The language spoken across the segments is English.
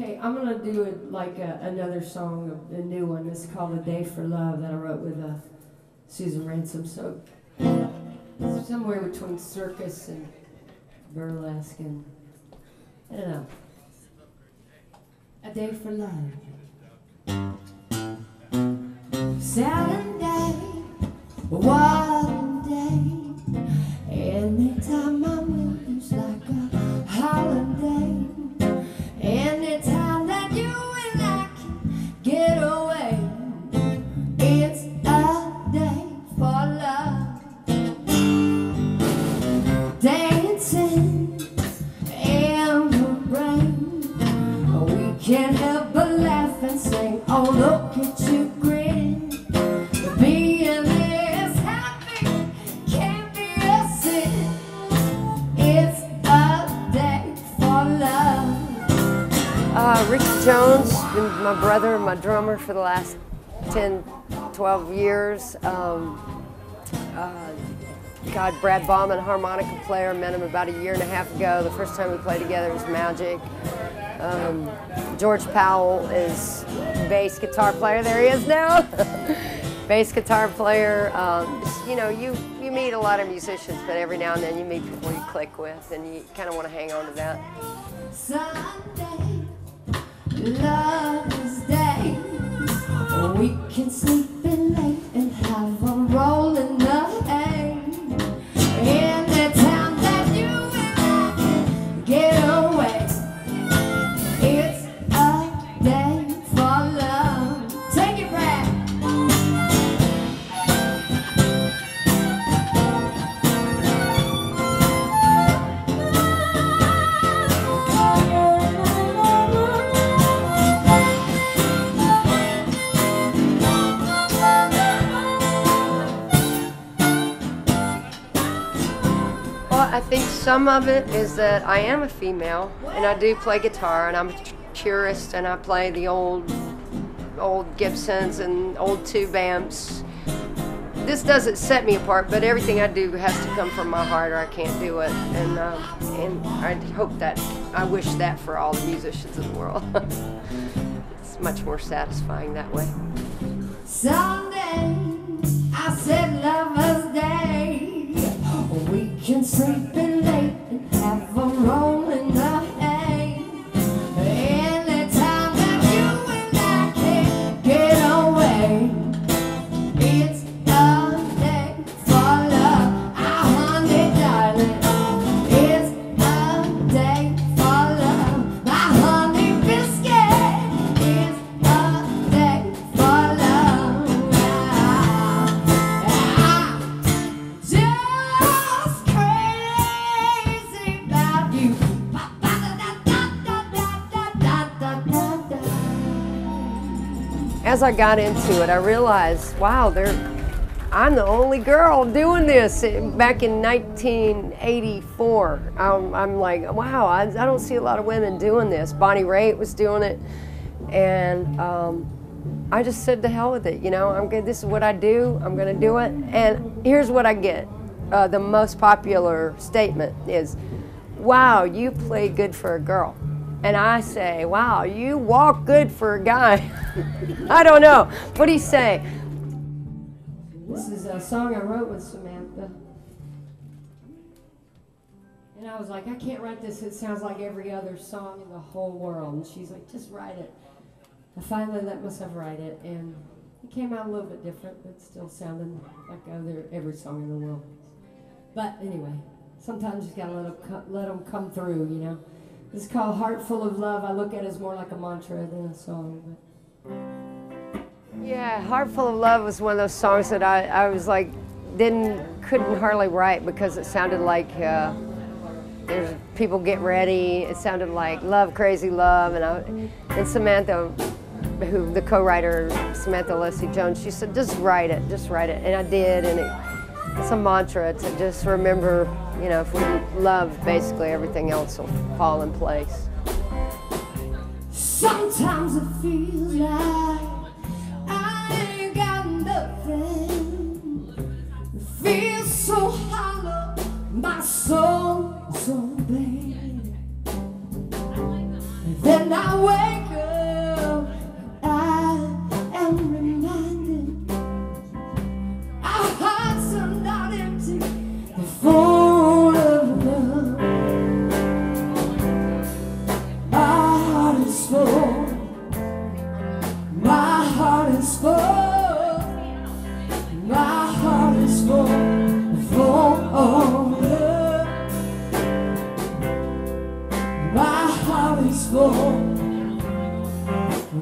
Okay, I'm gonna do it like another song, a new one. It's called "A Day for Love" that I wrote with Susan Ransom. So somewhere between circus and burlesque, and I don't know. A day for love. Saturday, one day, anytime I'm with you's like a holiday. Anytime that you and I can get away, it's a day for love. Dancing in the rain, we can't help but laugh and sing. Oh, look at you grin. Being this happy can't be a sin. It's a day for love. Ricky Jones, been my brother and my drummer for the last 10, 12 years. God, Brad Bauman, harmonica player, met him about a year and a half ago. The first time we played together was magic. George Powell is bass guitar player. There he is now. Bass guitar player. You know, you meet a lot of musicians, but every now and then you meet people you click with, and you kind of want to hang on to that. Sunday, Love's Day, we can sleep in late and have a roll in the hay. In the town that you and I can get away, it's a day for love. Take it back. I think some of it is that I am a female, and I do play guitar, and I'm a purist, and I play the old Gibsons and old tube amps. This doesn't set me apart, but everything I do has to come from my heart, or I can't do it. And I hope that, I wish that for all the musicians in the world. It's much more satisfying that way. Someday, I said Lover's Day. We can sleep in late and have a roll in the hay. Anytime that you and I can get away, it's a day for love. Honey, darling, it's a day for love. My honey biscuit, it's a day for love. As I got into it, I realized, wow, I'm the only girl doing this. Back in 1984, I'm like, wow, I don't see a lot of women doing this. Bonnie Raitt was doing it, and I just said to hell with it. You know, this is what I do. I'm going to do it. And here's what I get. The most popular statement is, wow, you play good for a girl. And I say, wow, you walk good for a guy. I don't know. What do you say? This is a song I wrote with Samantha. And I was like, I can't write this. It sounds like every other song in the whole world. And she's like, just write it. I finally let myself write it. And it came out a little bit different, but still sounded like every song in the world. But anyway, sometimes you gotta let them come through, you know. It's called Heart Full of Love. I look at it as more like a mantra than a song. But. Yeah, Heart Full of Love was one of those songs that I was like, couldn't hardly write because it sounded like there's people get ready. It sounded like Love, Crazy Love. And Samantha, who the co-writer, Samantha Leslie Jones, she said, just write it. And I did, and it's a mantra to just remember, you know, if we love, basically everything else will fall in place. Sometimes it feels like I ain't got nothing. It feels so hollow, my soul so bad. And then I wake full.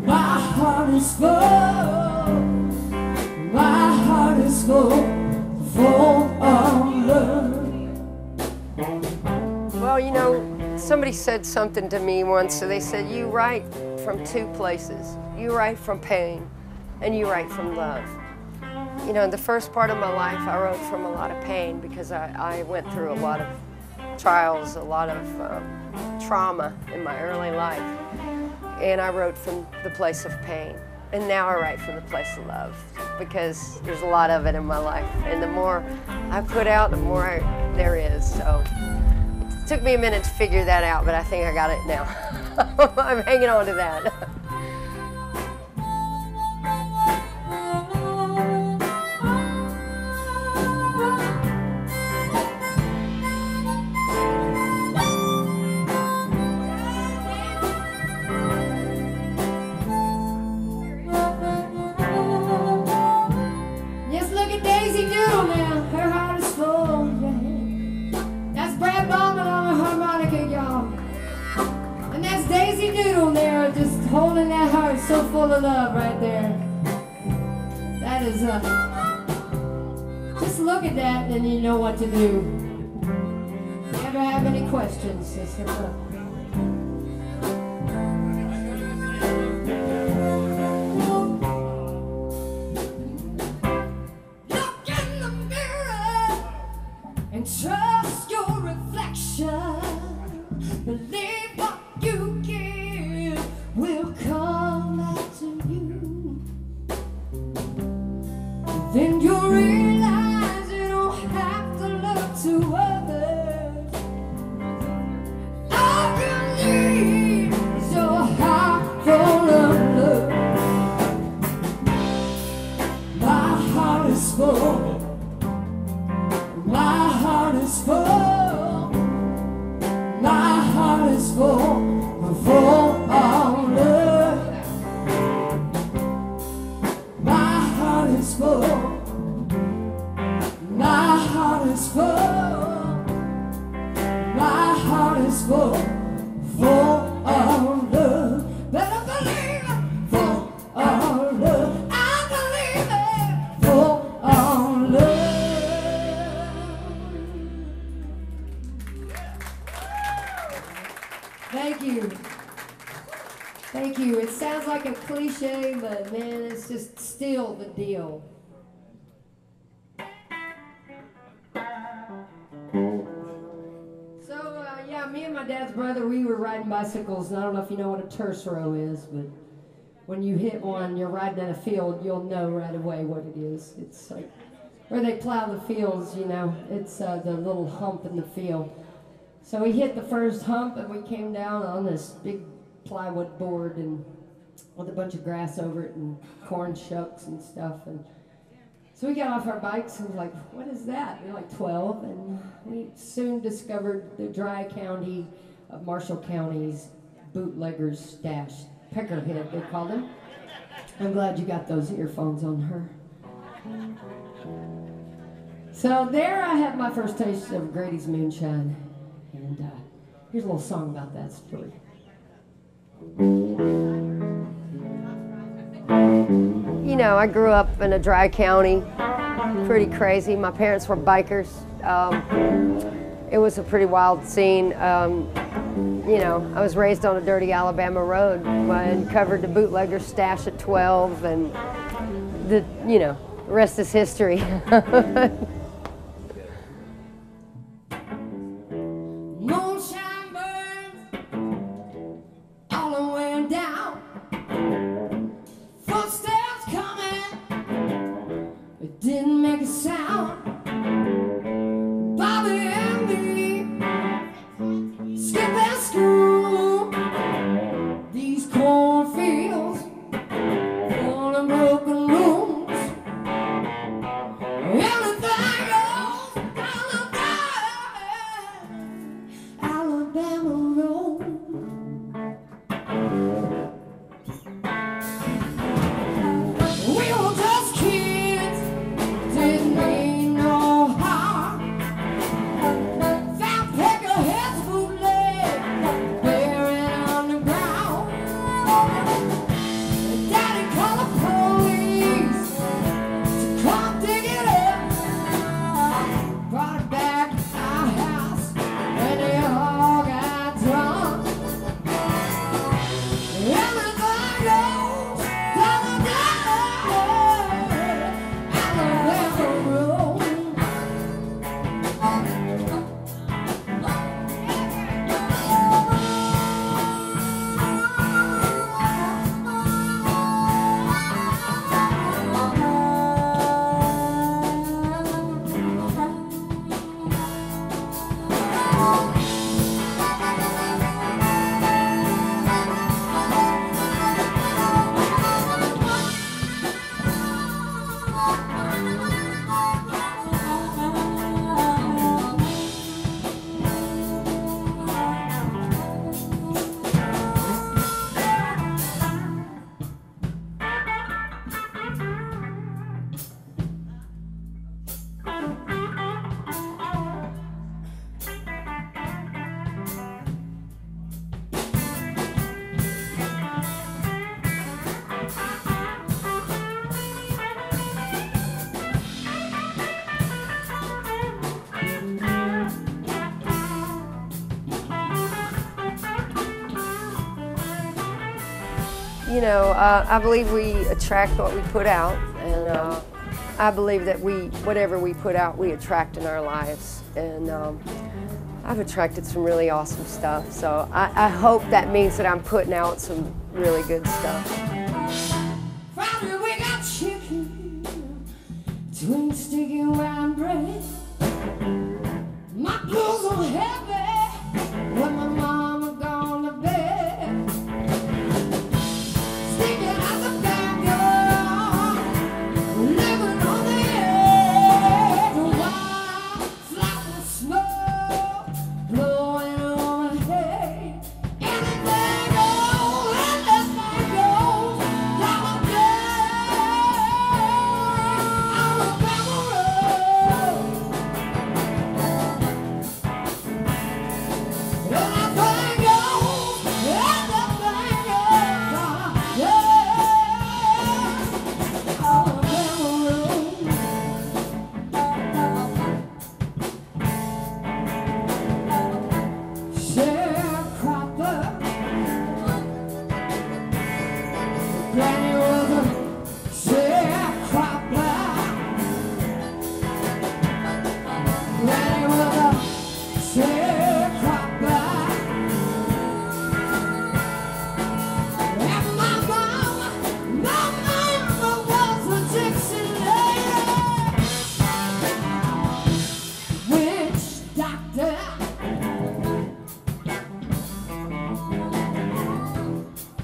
My heart is full. My heart is full of love. Well, you know, somebody said something to me once. So they said, you write from two places. You write from pain, and you write from love. You know, in the first part of my life, I wrote from a lot of pain because I went through a lot of trials, a lot of trauma in my early life. And I wrote from the place of pain. And now I write from the place of love because there's a lot of it in my life. And the more I put out, the more there is. So it took me a minute to figure that out, but I think I got it now. I'm hanging on to that. Just holding that heart so full of love right there. That is just look at that and you know what to do. If you ever have any questions, just look. Look in the mirror and trust your reflection. Believe what you give will come back to you. Then you'll realize you don't have to look to others. All you need is your heart full of love. My heart is full. My heart is full. My heart is full of love. My heart is full. My heart is full. My heart is full of love. Better believe it, full of love. I believe it, full of love. Thank you. Thank you. It sounds like a cliche, but man, it's just still the deal. So, yeah, me and my dad's brother, we were riding bicycles, and I don't know if you know what a terse row is, but when you hit one, you're riding in a field, you'll know right away what it is. It's like where they plow the fields, you know. It's the little hump in the field. So we hit the first hump, and we came down on this big plywood board and with a bunch of grass over it and corn shucks and stuff. And so we got off our bikes and was like, what is that? We were like 12, and we soon discovered the dry county of Marshall County's bootleggers stash. Peckerhead, they called him. I'm glad you got those earphones on her. So there I had my first taste of Grady's moonshine. And here's a little song about that story. You know, I grew up in a dry county, pretty crazy. My parents were bikers. It was a pretty wild scene. You know, I was raised on a dirty Alabama road and covered the bootlegger stash at 12, and the rest is history. Didn't mean You know, I believe we attract what we put out, and I believe that whatever we put out, we attract in our lives. And I've attracted some really awesome stuff, so I hope that means that I'm putting out some really good stuff. Friday we got chicken, twin sticky round bread. My clothes are heavy when my mama gone to bed. Sticking out the back door, living on the edge. Wild flat of smoke blowing overhead. Anything goes, anything goes. Granny was a sharecropper. Granny was a sharecropper. And my mama was a Dixie lady. Witch doctor.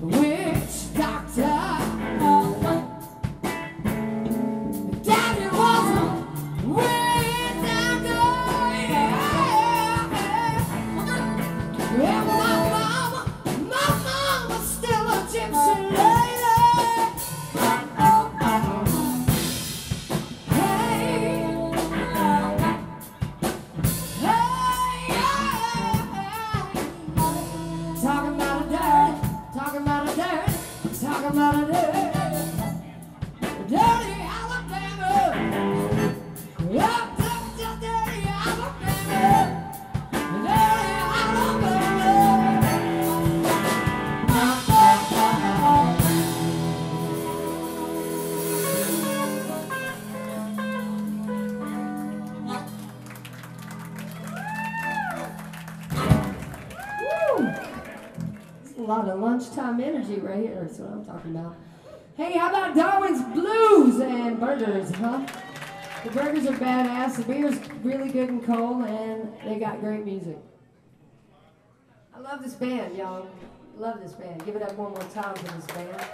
Witch doctor. Daddy was a witch doctor. And my mama's still a gypsy lady. Hey, talking about a dirty, talking about a dirty, talking about a dirty Alabama. Up to dirty Alabama. Dirty Alabama. A lot of lunchtime energy right here. That's what I'm talking about. Hey, how about Darwin's Blues and burgers, huh? The burgers are badass. The beer's really good and cold, and they got great music. I love this band, y'all. Love this band. Give it up one more time for this band.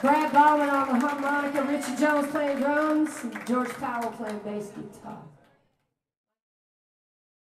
Brad Ballman on the harmonica, Richard Jones playing drums, and George Powell playing bass guitar.